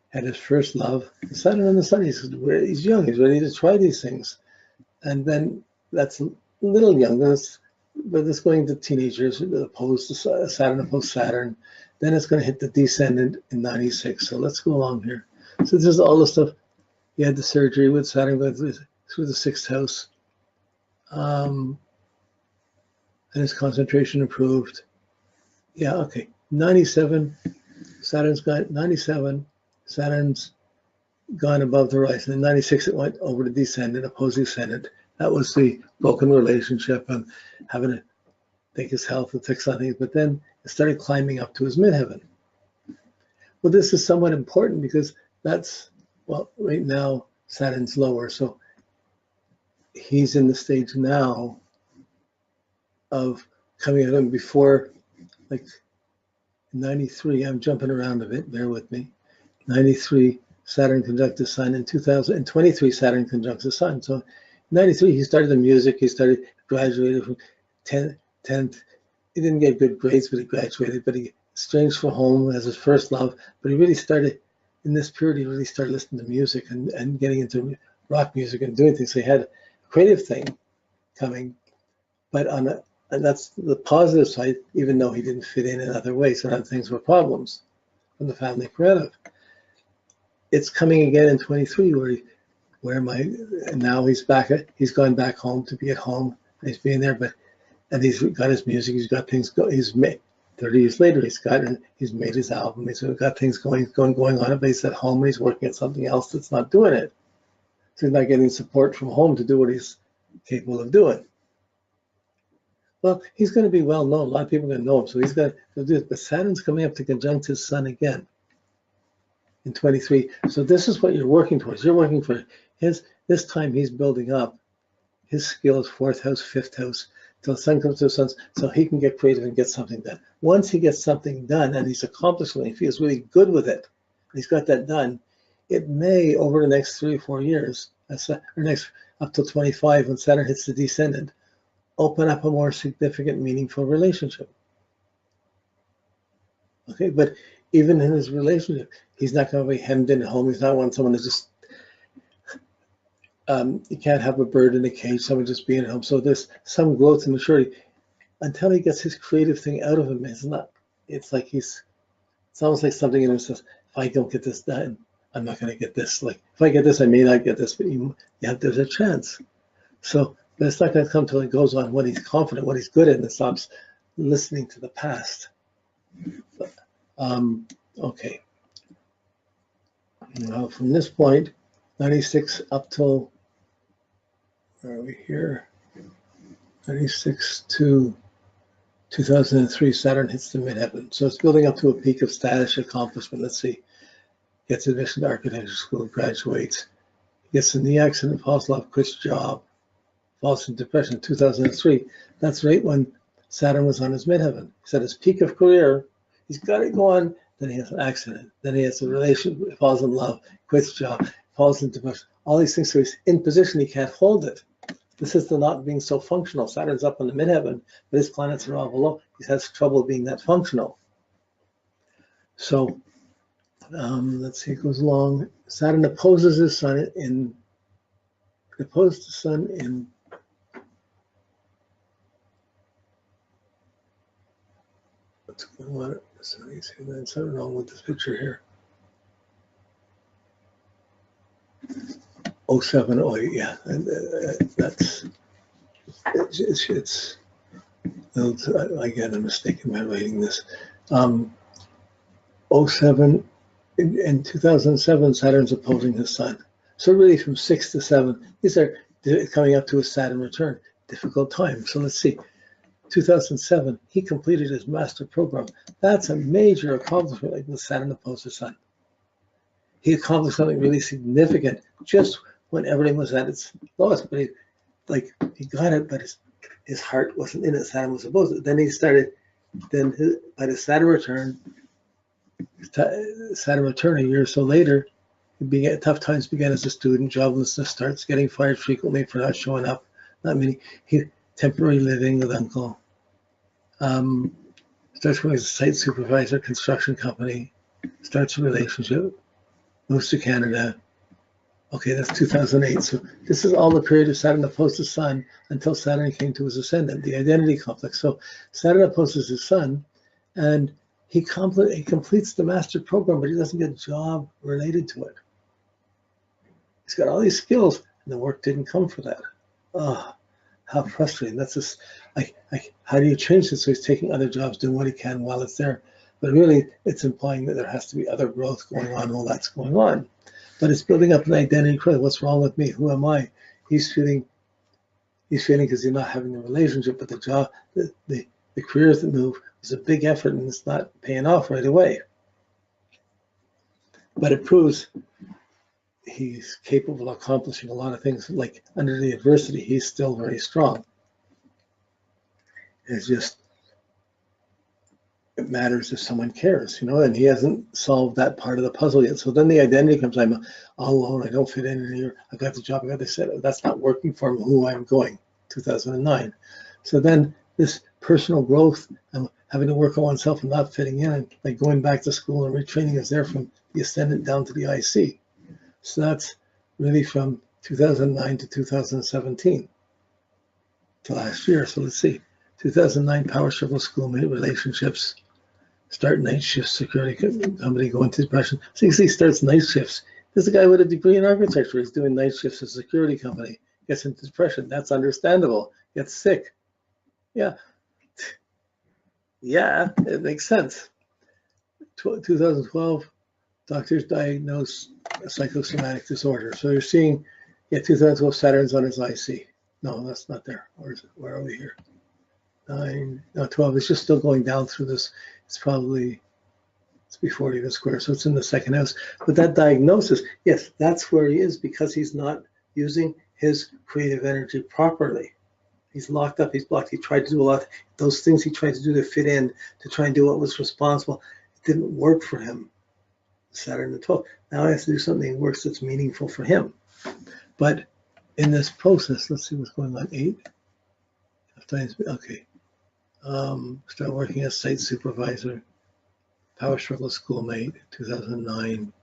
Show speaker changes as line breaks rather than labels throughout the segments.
had his first love. Saturn in the sun, he's young, he's ready to try these things. And then that's a little young, but it's going to teenagers opposed to Saturn opposed Saturn. Then it's going to hit the descendant in 96. So let's go along here. So this is all the stuff. He had the surgery with Saturn going through the sixth house. And his concentration improved. Yeah, okay. 97, Saturn's got 97, Saturn's gone above the horizon. In 96, it went over to descendant, opposed descendant. That was the broken relationship and having to take his health and fix on things. But then it started climbing up to his midheaven. Well, this is somewhat important because that's, well, right now, Saturn's lower. So he's in the stage now of coming at him before, like 93, I'm jumping around a bit, bear with me. 93, Saturn conjunct the sun. In 2023, Saturn conjuncts the sun. So 93, he started the music, he started, graduated from 10th. He didn't get good grades, but he graduated, but he estranged from home as his first love. But he really started, in this period, he really started listening to music and getting into rock music and doing things. So he had a creative thing coming, but and that's the positive side, even though he didn't fit in other ways. So other things were problems from the family creative. It's coming again in 23 and now he's back he's gone back home to be at home. He's being there, and he's got his music, he's got things he's made 30 years later, he's made his album, he's got things going on, but he's at home and he's working at something else that's not doing it. So he's not getting support from home to do what he's capable of doing. Well, he's going to be well known. A lot of people are going to know him, so he's going to do it. But Saturn's coming up to conjunct his sun again in 23. So this is what you're working towards. You're working for this time he's building up his skills, fourth house, fifth house, till the sun comes to the sun, so he can get creative and get something done. Once he gets something done and he's accomplished something, he feels really good with it, he's got that done, it may, over the next 3 or 4 years, or next up till 25, when Saturn hits the descendant, open up a more significant, meaningful relationship. Okay, but even in his relationship, he's not going to be hemmed in at home. He's not wanting someone to just, you can't have a bird in a cage, someone just being at home. So there's some growth and maturity until he gets his creative thing out of him. It's almost like something in him says, if I don't get this done, I'm not going to get this. Like, if I get this, I may not get this, but there's a chance. So, but it's not going to come till it goes on what he's confident, what he's good at, and stops listening to the past. But, okay. Now, from this point, 96 up till, where are we here? 96 to 2003, Saturn hits the midheaven. So it's building up to a peak of status, accomplishment. Let's see. Gets admission to architecture school, graduates. Gets in the accident, falls in love, quits job. Falls in depression in 2003. That's right when Saturn was on his midheaven. He's at his peak of career. He's got it going. Then he has an accident. Then he has a relationship, falls in love, quits job, falls into depression. All these things. So he's in position. He can't hold it. This is the not being so functional. Saturn's up in the midheaven, but his planets are all below. He has trouble being that functional. So let's see. It goes along. Saturn opposes his sun in. Opposed the sun in. What's going on? There's something wrong with this picture here. 07, oh yeah, that's, it's again, a mistake in my writing this. 07, in 2007, Saturn's opposing his sun. So really from 6 to 7, these are coming up to a Saturn return, difficult time. So let's see. 2007, he completed his master program. That's a major accomplishment, like the Saturn opposed the sun. He accomplished something really significant just when everything was at its lowest. But he got it, but his heart wasn't in it. Saturn was opposed. Then he started. By the Saturn return a year or so later, tough times began as a student. Joblessness starts, getting fired frequently for not showing up. Not many. Temporary living with uncle. Starts working as a site supervisor, construction company. Starts a relationship. moves to Canada. Okay, that's 2008. So this is all the period of Saturn opposed to Sun until Saturn came to his ascendant, the identity complex. So Saturn opposes his Sun, and he completes the master program, but he doesn't get a job related to it. He's got all these skills, and the work didn't come for that. Oh, how frustrating. That's just like how do you change this? So he's taking other jobs, doing what he can while it's there. But really, it's implying that there has to be other growth going on while that's going on. But it's building up an identity crisis. What's wrong with me? Who am I? He's feeling because he's not having a relationship, but the job, the career move is a big effort, and it's not paying off right away. But it proves he's capable of accomplishing a lot of things. Like under the adversity, he's still very strong. It's just, it matters if someone cares, and he hasn't solved that part of the puzzle yet. So then the identity comes, I'm all alone, I don't fit in here, I got the job, I got this, that's not working for him, who I'm going, 2009. So then this personal growth and having to work on oneself and not fitting in, and like going back to school and retraining is there from the ascendant down to the IC. So that's really from 2009 to 2017 to last year. So let's see, 2009 power struggle, schoolmate, relationships, start night shifts, security company, go into depression. So you see, starts night shifts. There's a guy with a degree in architecture. He's doing night shifts at a security company, gets into depression. That's understandable. Gets sick. Yeah, it makes sense. 2012, doctors diagnose a psychosomatic disorder. So you're seeing, 2012 Saturn's on his IC. No, that's not there. Where are we here? 12. It's just still going down through this. It's before it even square, so it's in the second house. But that diagnosis, yes, that's where he is, because he's not using his creative energy properly. He's locked up, he's blocked. He tried to do a lot. Those things he tried to do to fit in, to try and do what was responsible, it didn't work for him. Saturn the 12th. Now he has to do something that works, that's meaningful for him. But in this process, let's see what's going on. 8. Okay. Start working as site supervisor, power struggle schoolmate, 2009.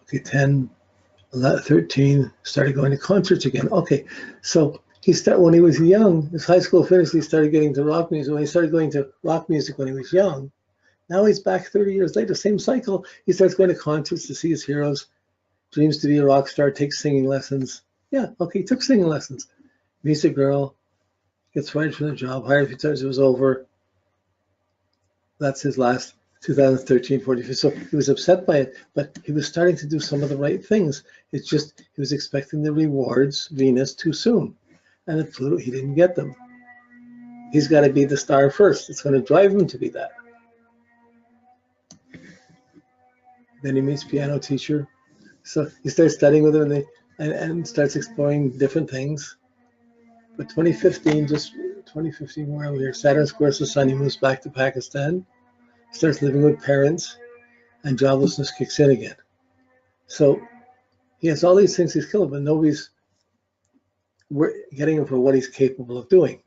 Okay, 10, 11, 13, started going to concerts again. Okay, so when he was young, his high school finished, he started getting to rock music. When he started going to rock music when he was young, now he's back 30 years later, same cycle. He starts going to concerts to see his heroes, dreams to be a rock star, takes singing lessons. Yeah, okay, he took singing lessons. Meets a girl, gets fired from the job, hired a few times, it was over. That's his last 2013, 45. So he was upset by it, but he was starting to do some of the right things. It's just he was expecting the rewards, Venus, too soon. And it flew, he didn't get them. He's got to be the star first. It's going to drive him to be that. Then he meets piano teacher. So he starts studying with him and starts exploring different things. But 2015, where are we here? Saturn squares the Sun, he moves back to Pakistan, starts living with parents, and joblessness kicks in again. So he has all these things he's killing, but nobody's getting him for what he's capable of doing.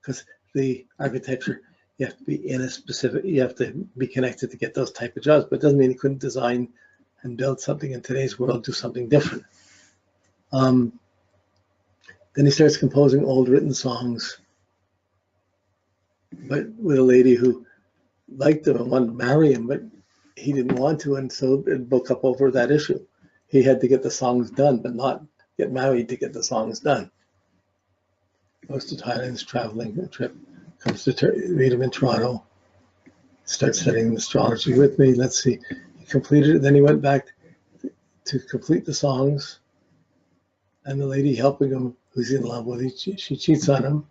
Because the architecture, you have to be in a specific, you have to be connected to get those type of jobs, but it doesn't mean he couldn't design and build something in today's world, do something different. Then he starts composing old written songs, but with a lady who liked him and wanted to marry him, but he didn't want to, and so it broke up over that issue. He had to get the songs done, but not get married to get the songs done. Goes to Thailand, traveling a trip, comes to meet him in Toronto, starts studying astrology with me. Let's see, he completed it, then he went back to complete the songs, and the lady helping him, who's in love with him, she cheats on him.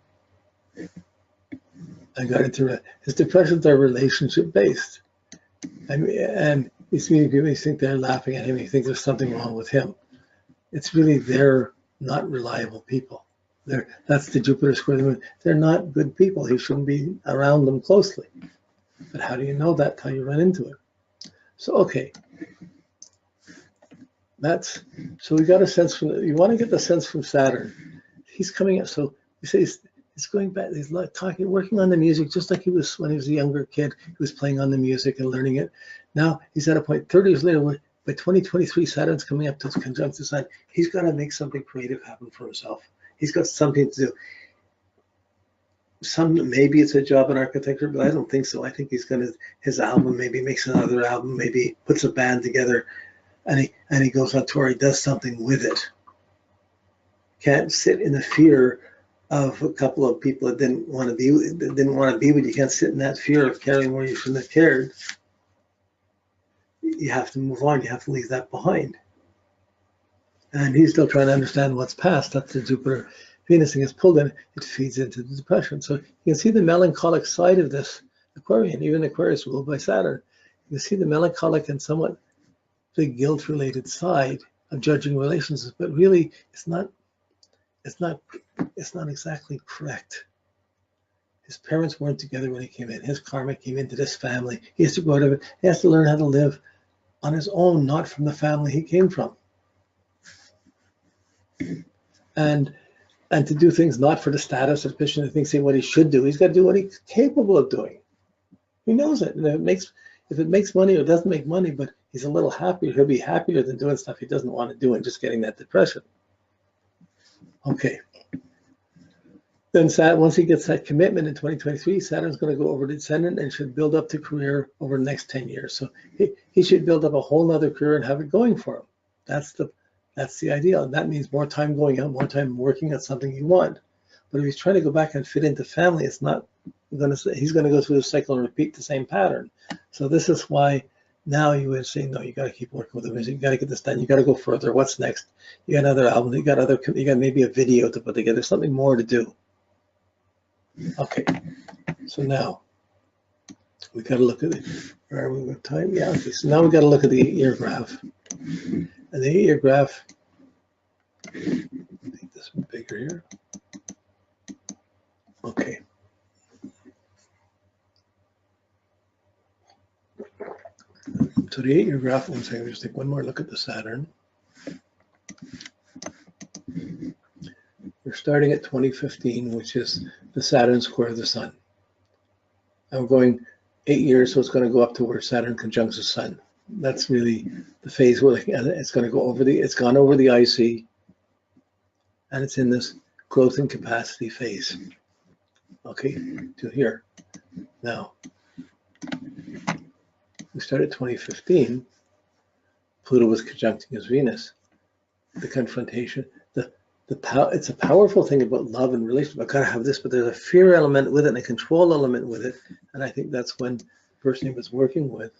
I got into it. His depressions are relationship based. And he's meeting people, you think they're laughing at him, you think there's something wrong with him. It's really they're not reliable people. That's the Jupiter square the moon. They're not good people. He shouldn't be around them closely. But how do you know that till you run into it? So, okay. So we got a sense from, you want to get the sense from Saturn. He's coming up, so you say he's going back, he's working on the music just like he was when he was a younger kid. He was playing on the music and learning it. Now he's at a point 30 years later where by 2023, Saturn's coming up to its conjunct the sun. He's got to make something creative happen for himself. He's got something to do. Maybe it's a job in architecture, but I don't think so. I think he's going to, his album, maybe makes another album, maybe puts a band together, and he goes on tour. He does something with it. Can't sit in the fear of a couple of people that didn't want to be with you. You can't sit in that fear of carrying where you shouldn't have cared. You have to move on. You have to leave that behind. And he's still trying to understand what's past. That's the Jupiter Venus thing is pulled in. It feeds into the depression. So you can see the melancholic side of this Aquarian, even Aquarius ruled by Saturn. You can see the melancholic and somewhat the guilt-related side of judging relationships, but really it's not exactly correct. His parents weren't together when he came in. His karma came into this family. He has to go out of it. He has to learn how to live on his own, not from the family he came from. And to do things not for the status of Krishna, to think, say what he should do. He's got to do what he's capable of doing. He knows it. And if it makes money or doesn't make money, but he's a little happier, he'll be happier than doing stuff he doesn't want to do and just getting that depression. Okay. Then once he gets that commitment in 2023, Saturn's going to go over the descendant and should build up the career over the next 10 years. So he should build up a whole other career and have it going for him. That's the ideal. And that means more time going out, more time working on something you want. But if he's trying to go back and fit into family, it's not going to, he's going to go through the cycle and repeat the same pattern. So this is why now you would say, no, you got to keep working with the music. You got to get this done. You got to go further. What's next? You got another album. You got maybe a video to put together, something more to do. Okay. So now we got to look at it. Where are we with time? Yeah. Okay. So now we got to look at the 8-year graph. And the 8-year graph, make this bigger here. Okay. So the 8-year graph, one second, just take one more look at the Saturn. We're starting at 2015, which is the Saturn square the Sun. And we're going 8 years, so it's going to go up to where Saturn conjuncts the Sun. That's really the phase where it's going to go over it's gone over the IC, and it's in this growth and capacity phase. Okay, to here. Now, we started 2015. Pluto was conjuncting his Venus. The confrontation, it's a powerful thing about love and relationship. I gotta have this, but there's a fear element with it and a control element with it. And I think that's when the person he was working with